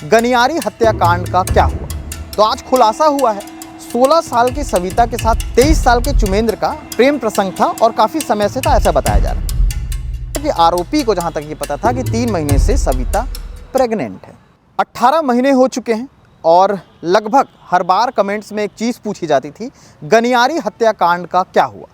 गनियारी हत्याकांड का क्या हुआ? तो आज खुलासा हुआ है। 16 साल की सविता के साथ 23 साल के चुमेंद्र का प्रेम प्रसंग था और काफ़ी समय से था, ऐसा बताया जा रहा है कि आरोपी को जहां तक ये पता था कि 3 महीने से सविता प्रेग्नेंट है। 18 महीने हो चुके हैं और लगभग हर बार कमेंट्स में एक चीज़ पूछी जाती थी, गनियारी हत्याकांड का क्या हुआ?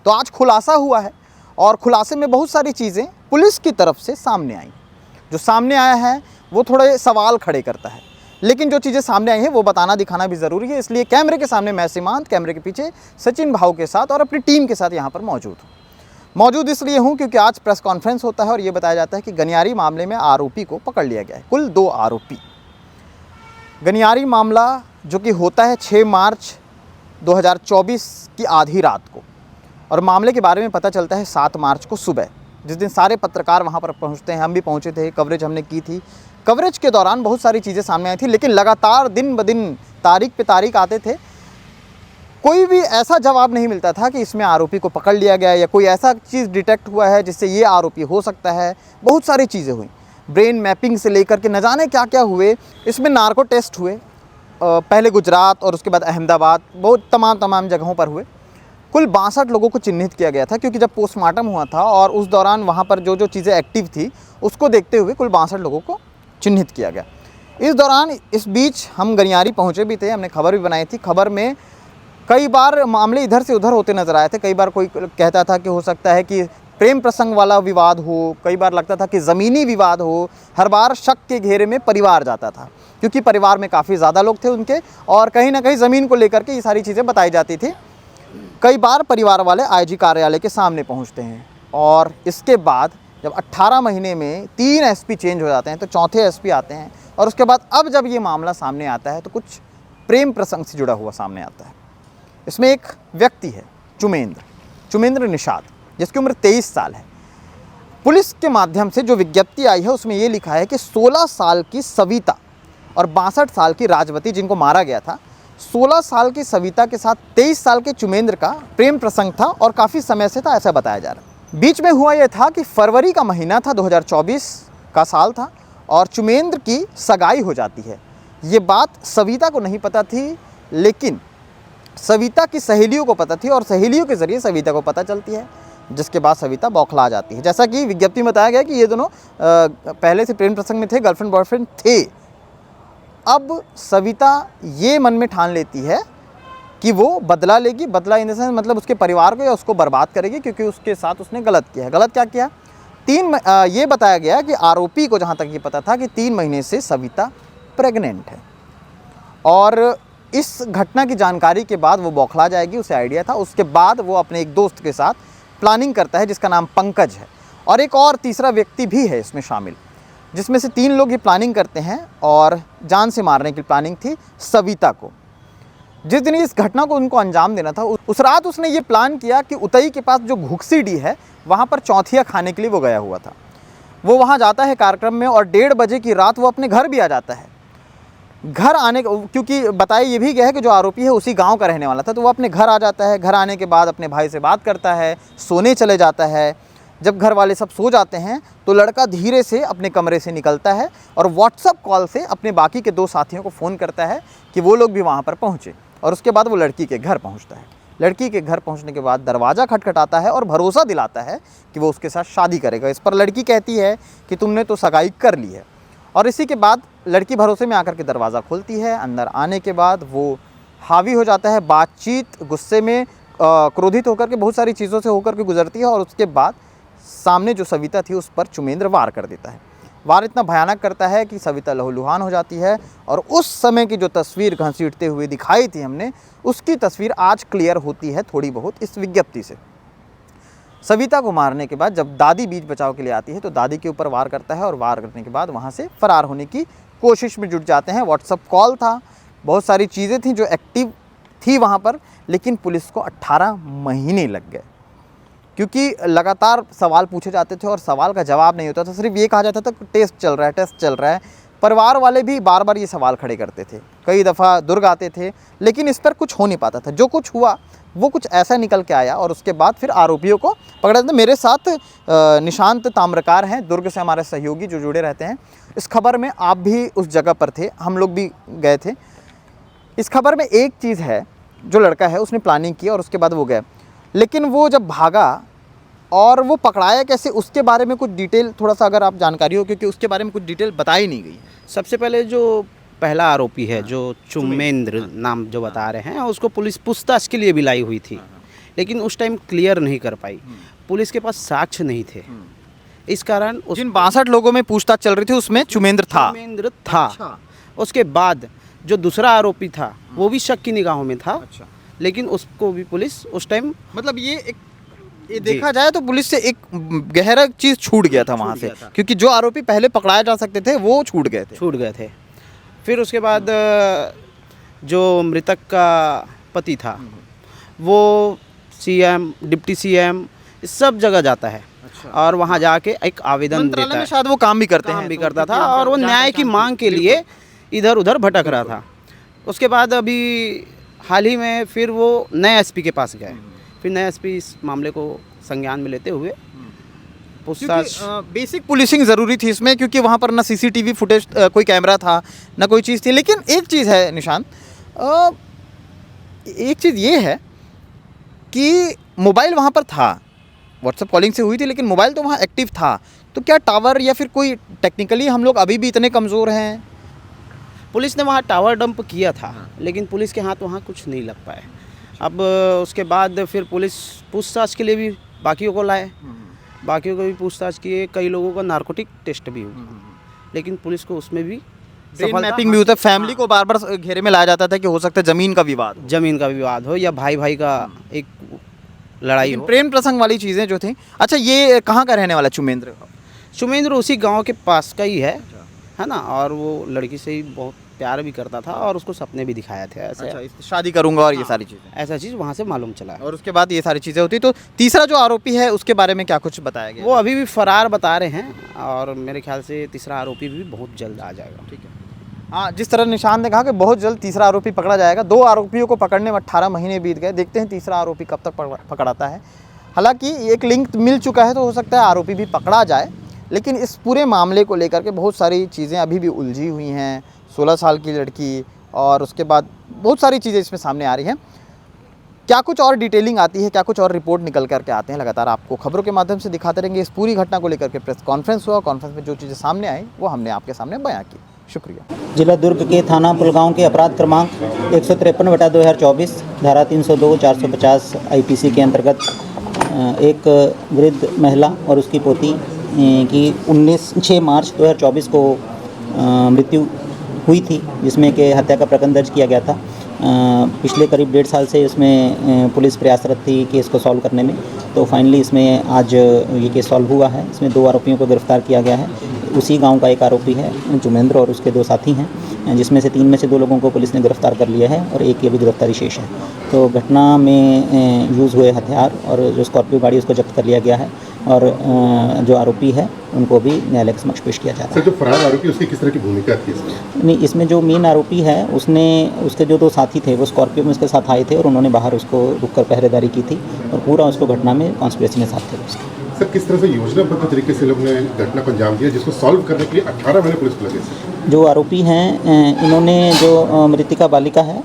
तो आज खुलासा हुआ है और खुलासे में बहुत सारी चीज़ें पुलिस की तरफ से सामने आई। जो सामने आया है वो थोड़े सवाल खड़े करता है, लेकिन जो चीज़ें सामने आई हैं वो बताना दिखाना भी ज़रूरी है। इसलिए कैमरे के सामने मैं सीमांत, कैमरे के पीछे सचिन भाऊ के साथ और अपनी टीम के साथ यहाँ पर मौजूद इसलिए हूँ क्योंकि आज प्रेस कॉन्फ्रेंस होता है और ये बताया जाता है कि गनियारी मामले में आरोपी को पकड़ लिया गया है। कुल 2 आरोपी। गनियारी मामला जो कि होता है 6 मार्च 2024 की आधी रात को, और मामले के बारे में पता चलता है 7 मार्च को सुबह, जिस दिन सारे पत्रकार वहाँ पर पहुँचते हैं। हम भी पहुँचे थे, कवरेज हमने की थी। कवरेज के दौरान बहुत सारी चीज़ें सामने आई थी, लेकिन लगातार दिन ब दिन तारीख पे तारीख आते थे। कोई भी ऐसा जवाब नहीं मिलता था कि इसमें आरोपी को पकड़ लिया गया या कोई ऐसा चीज़ डिटेक्ट हुआ है जिससे ये आरोपी हो सकता है। बहुत सारी चीज़ें हुई, ब्रेन मैपिंग से लेकर के न जाने क्या क्या हुए। इसमें नार्को टेस्ट हुए, पहले गुजरात और उसके बाद अहमदाबाद, बहुत तमाम जगहों पर हुए। कुल 62 लोगों को चिन्हित किया गया था, क्योंकि जब पोस्टमार्टम हुआ था और उस दौरान वहाँ पर जो चीज़ें एक्टिव थी उसको देखते हुए कुल 62 लोगों को चिन्हित किया गया। इस दौरान इस बीच हम गनियारी पहुँचे भी थे, हमने खबर भी बनाई थी। खबर में कई बार मामले इधर से उधर होते नजर आए थे। कई बार कोई कहता था कि हो सकता है कि प्रेम प्रसंग वाला विवाद हो, कई बार लगता था कि ज़मीनी विवाद हो। हर बार शक के घेरे में परिवार जाता था, क्योंकि परिवार में काफ़ी ज़्यादा लोग थे उनके, और कहीं ना कहीं ज़मीन को लेकर के ये सारी चीज़ें बताई जाती थी। कई बार परिवार वाले आईजी कार्यालय के सामने पहुंचते हैं, और इसके बाद जब 18 महीने में 3 एसपी चेंज हो जाते हैं तो चौथे एसपी आते हैं, और उसके बाद अब जब ये मामला सामने आता है तो कुछ प्रेम प्रसंग से जुड़ा हुआ सामने आता है। इसमें एक व्यक्ति है चुमेंद्र निषाद, जिसकी उम्र 23 साल है। पुलिस के माध्यम से जो विज्ञप्ति आई है उसमें ये लिखा है कि 16 साल की सविता और 62 साल की राजवती, जिनको मारा गया था, 16 साल की सविता के साथ 23 साल के चुमेंद्र का प्रेम प्रसंग था और काफ़ी समय से था, ऐसा बताया जा रहा है। बीच में हुआ यह था कि फरवरी का महीना था, 2024 का साल था, और चुमेंद्र की सगाई हो जाती है। ये बात सविता को नहीं पता थी, लेकिन सविता की सहेलियों को पता थी, और सहेलियों के ज़रिए सविता को पता चलती है, जिसके बाद सविता बौखला जाती है। जैसा कि विज्ञप्ति में बताया गया कि ये दोनों पहले से प्रेम प्रसंग में थे, गर्लफ्रेंड बॉयफ्रेंड थे। अब सविता ये मन में ठान लेती है कि वो बदला लेगी। बदला इन द सेंस मतलब उसके परिवार को या उसको बर्बाद करेगी, क्योंकि उसके साथ उसने गलत किया है। गलत क्या किया? ये बताया गया कि आरोपी को जहाँ तक ये पता था कि 3 महीने से सविता प्रेग्नेंट है, और इस घटना की जानकारी के बाद वो बौखला जाएगी, उसे आइडिया था। उसके बाद वो अपने एक दोस्त के साथ प्लानिंग करता है, जिसका नाम पंकज है, और एक और तीसरा व्यक्ति भी है इसमें शामिल, जिसमें से 3 लोग ये प्लानिंग करते हैं, और जान से मारने की प्लानिंग थी सविता को। जिस दिन इस घटना को उनको अंजाम देना था, उस रात उसने ये प्लान किया कि उतई के पास जो घुक्सीडी है वहाँ पर चौथिया खाने के लिए वो गया हुआ था। वो वहाँ जाता है कार्यक्रम में, और 1:30 बजे की रात वो अपने घर भी आ जाता है। घर आने, क्योंकि बताया ये भी गया है कि जो आरोपी है उसी गांव का रहने वाला था, तो वो अपने घर आ जाता है। घर आने के बाद अपने भाई से बात करता है, सोने चले जाता है। जब घर वाले सब सो जाते हैं तो लड़का धीरे से अपने कमरे से निकलता है और व्हाट्सअप कॉल से अपने बाकी के 2 साथियों को फ़ोन करता है कि वो लोग भी वहाँ पर पहुँचे, और उसके बाद वो लड़की के घर पहुँचता है। लड़की के घर पहुँचने के बाद दरवाज़ा खटखटाता है और भरोसा दिलाता है कि वो उसके साथ शादी करेगा। इस पर लड़की कहती है कि तुमने तो सगाई कर ली है, और इसी के बाद लड़की भरोसे में आकर के दरवाज़ा खोलती है। अंदर आने के बाद वो हावी हो जाता है, बातचीत गुस्से में क्रोधित होकर के बहुत सारी चीज़ों से होकर के गुजरती है, और उसके बाद सामने जो सविता थी उस पर चुमेंद्र वार कर देता है। वार इतना भयानक करता है कि सविता लहूलुहान हो जाती है, और उस समय की जो तस्वीर घसीटते हुए दिखाई थी हमने, उसकी तस्वीर आज क्लियर होती है थोड़ी बहुत इस विज्ञप्ति से। सविता को मारने के बाद जब दादी बीच बचाव के लिए आती है तो दादी के ऊपर वार करता है, और वार करने के बाद वहाँ से फरार होने की कोशिश में जुट जाते हैं। व्हाट्सअप कॉल था, बहुत सारी चीज़ें थी जो एक्टिव थी वहाँ पर, लेकिन पुलिस को 18 महीने लग गए, क्योंकि लगातार सवाल पूछे जाते थे और सवाल का जवाब नहीं होता था। सिर्फ ये कहा जाता था कि टेस्ट चल रहा है। परिवार वाले भी बार बार ये सवाल खड़े करते थे, कई दफ़ा दुर्ग आते थे, लेकिन इस पर कुछ हो नहीं पाता था। जो कुछ हुआ वो कुछ ऐसा निकल के आया और उसके बाद फिर आरोपियों को पकड़ा था। मेरे साथ निशांत ताम्रकार हैं, दुर्ग से हमारे सहयोगी जो जुड़े रहते हैं। इस खबर में आप भी उस जगह पर थे, हम लोग भी गए थे। इस खबर में एक चीज़ है, जो लड़का है उसने प्लानिंग की और उसके बाद वो गए, लेकिन वो जब भागा और वो पकड़ाया कैसे, उसके बारे में कुछ डिटेल थोड़ा सा अगर आप जानकारी हो, क्योंकि उसके बारे में कुछ डिटेल बताई नहीं गई। सबसे पहले जो पहला आरोपी है जो चुमेंद्र नाम जो बता रहे हैं, उसको पुलिस पूछताछ के लिए भी लाई हुई थी, लेकिन उस टाइम क्लियर नहीं कर पाई। पुलिस के पास साक्ष्य नहीं थे, इस कारण जिन 62 लोगों में पूछताछ चल रही थी उसमें चुमेंद्र था। अच्छा। उसके बाद जो दूसरा आरोपी था वो भी शक की निगाहों में था। अच्छा। लेकिन उसको भी पुलिस उस टाइम, मतलब ये देखा जाए तो पुलिस से एक गहरा चीज़ छूट गया था वहाँ से, क्योंकि जो आरोपी पहले पकड़ाए जा सकते थे वो छूट गए थे। फिर उसके बाद जो मृतक का पति था वो सीएम, डिप्टी सीएम, इस सब जगह जाता है। अच्छा। और वहाँ जाके एक आवेदन देता है। शायद वो काम भी करता था और वो न्याय की मांग के लिए इधर उधर भटक रहा था। उसके बाद अभी हाल ही में फिर वो नए एसपी के पास गए। फिर नए एसपी इस मामले को संज्ञान में लेते हुए पूछताछ। बेसिक पुलिसिंग ज़रूरी थी इसमें, क्योंकि वहाँ पर ना सीसीटीवी फुटेज, कोई कैमरा था ना कोई चीज़ थी। लेकिन एक चीज़ है निशांत, एक चीज़ ये है कि मोबाइल वहाँ पर था, व्हाट्सएप कॉलिंग से हुई थी, लेकिन मोबाइल तो वहाँ एक्टिव था। तो क्या टावर या फिर कोई टेक्निकली हम लोग अभी भी इतने कमज़ोर हैं? पुलिस ने वहाँ टावर डंप किया था, लेकिन पुलिस के हाथ वहाँ कुछ नहीं लग पाए। अब उसके बाद फिर पुलिस पूछताछ के लिए भी बाकियों को लाए, बाकियों को भी पूछताछ किए। कई लोगों का नारकोटिक टेस्ट भी हुआ, लेकिन पुलिस को उसमें भी ब्रेन मैपिंग भी होता है। फैमिली को बार बार घेरे में लाया जाता था कि हो सकता है ज़मीन का विवाद हो या भाई भाई का एक लड़ाई हो, प्रेम प्रसंग वाली चीज़ें जो थी। अच्छा, ये कहाँ का रहने वाला चुमेंद्र उसी गांव के पास का ही है ना। और वो लड़की से ही बहुत प्यार भी करता था और उसको सपने भी दिखाए थे ऐसे। अच्छा, शादी करूंगा और ये सारी चीज़ें, ऐसा चीज़ वहाँ से मालूम चला। और उसके बाद ये सारी चीज़ें होती। तो तीसरा जो आरोपी है उसके बारे में क्या कुछ बताया गया? वो अभी भी फरार बता रहे हैं और मेरे ख्याल से तीसरा आरोपी भी बहुत जल्द आ जाएगा। ठीक है। हाँ, जिस तरह निशान ने कहा कि बहुत जल्द तीसरा आरोपी पकड़ा जाएगा। 2 आरोपियों को पकड़ने में 18 महीने बीत गए। देखते हैं तीसरा आरोपी कब तक पकड़ाता है। हालांकि एक लिंक मिल चुका है, तो हो सकता है आरोपी भी पकड़ा जाए, लेकिन इस पूरे मामले को लेकर के बहुत सारी चीज़ें अभी भी उलझी हुई हैं। 16 साल की लड़की और उसके बाद बहुत सारी चीज़ें इसमें सामने आ रही हैं। क्या कुछ और डिटेलिंग आती है, क्या कुछ और रिपोर्ट निकल करके आते हैं, लगातार आपको खबरों के माध्यम से दिखाते रहेंगे। इस पूरी घटना को लेकर के प्रेस कॉन्फ्रेंस हुआ, कॉन्फ्रेंस में जो चीज़ें सामने आई वो हमने आपके सामने बयां की। शुक्रिया। जिला दुर्ग के थाना पुलगांव के अपराध क्रमांक 153/2024 धारा 302 450 आईपीसी के अंतर्गत एक वृद्ध महिला और उसकी पोती की 6 मार्च 2024 को मृत्यु हुई थी, जिसमें कि हत्या का प्रकरण दर्ज किया गया था। पिछले करीब 1.5 साल से इसमें पुलिस प्रयासरत थी केस को सॉल्व करने में। तो फाइनली इसमें आज ये केस सॉल्व हुआ है। इसमें 2 आरोपियों को गिरफ्तार किया गया है। उसी गांव का एक आरोपी है चुमेंद्र और उसके 2 साथी हैं, जिसमें से 3 में से 2 लोगों को पुलिस ने गिरफ्तार कर लिया है और एक की अभी गिरफ्तारी शेष है। तो घटना में यूज़ हुए हथियार और जो स्कॉर्पियो गाड़ी उसको जब्त कर लिया गया है और जो आरोपी है उनको भी न्यायालय के समक्ष पेश किया जा रहा है। सर, जो फरार आरोपी उसकी किस तरह की भूमिका थी इसमें? नहीं, इसमें जो मेन आरोपी है उसके जो 2 साथी थे वो स्कॉर्पियो में उसके साथ आए थे और उन्होंने बाहर उसको रुककर पहरेदारी की थी और पूरा उसको घटना में कॉन्स्पिरेसी में साथ थे उसके। सर, किस तरह से योजनाबद्ध तरीके से लोग ने घटना को अंजाम दिया, जिसको सॉल्व करने के लिए 18 महीने पुलिस को लगे? जो आरोपी हैं इन्होंने जो मृतिका बालिका है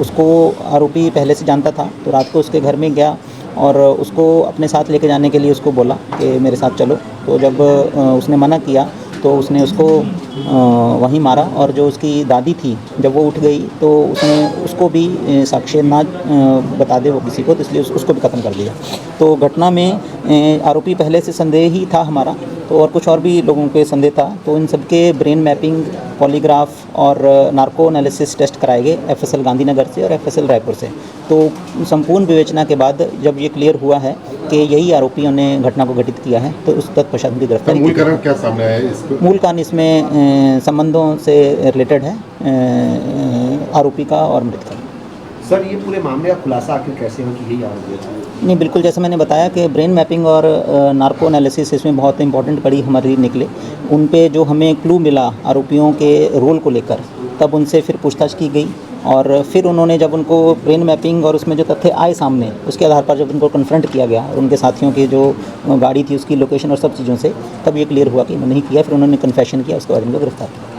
उसको आरोपी पहले से जानता था, तो रात को उसके घर में गया और उसको अपने साथ लेके जाने के लिए उसको बोला कि मेरे साथ चलो। तो जब उसने मना किया तो उसने उसको वहीं मारा और जो उसकी दादी थी जब वो उठ गई तो उसको भी साक्ष्य ना बता दे वो किसी को, तो इसलिए उसको भी खत्म कर दिया। तो घटना में आरोपी पहले से संदेह ही था हमारा, तो और कुछ और भी लोगों के संदेह था। तो इन सबके ब्रेन मैपिंग, पॉलीग्राफ और नार्को एनालिसिस टेस्ट कराए गए एफएसएल गांधीनगर से और एफएसएल रायपुर से। तो संपूर्ण विवेचना के बाद जब ये क्लियर हुआ है कि यही आरोपियों ने घटना को घटित किया है, तो उस तत्पश्चात भी गिरफ्तारी। मूल कारण क्या सामने आया है इसको? मूल कारण इसमें संबंधों से रिलेटेड है आरोपी का और मृतक का। सर, ये पूरे मामले का खुलासा आखिर कैसे हो कि यही आरोपी है? नहीं, बिल्कुल जैसे मैंने बताया कि ब्रेन मैपिंग और नार्को एनालिसिस इसमें बहुत इंपॉर्टेंट कड़ी हमारी निकले। उन पे जो हमें क्लू मिला आरोपियों के रोल को लेकर, तब उनसे फिर पूछताछ की गई और फिर उन्होंने जब उनको ब्रेन मैपिंग और उसमें जो तथ्य आए सामने, उसके आधार पर जब उनको कन्फ्रंट किया गया और उनके साथियों की जो गाड़ी थी उसकी लोकेशन और सब चीज़ों से, तब ये क्लियर हुआ कि इन्होंने नहीं किया। फिर उन्होंने कन्फेशन किया, उसके बाद उनको गिरफ्तार किया।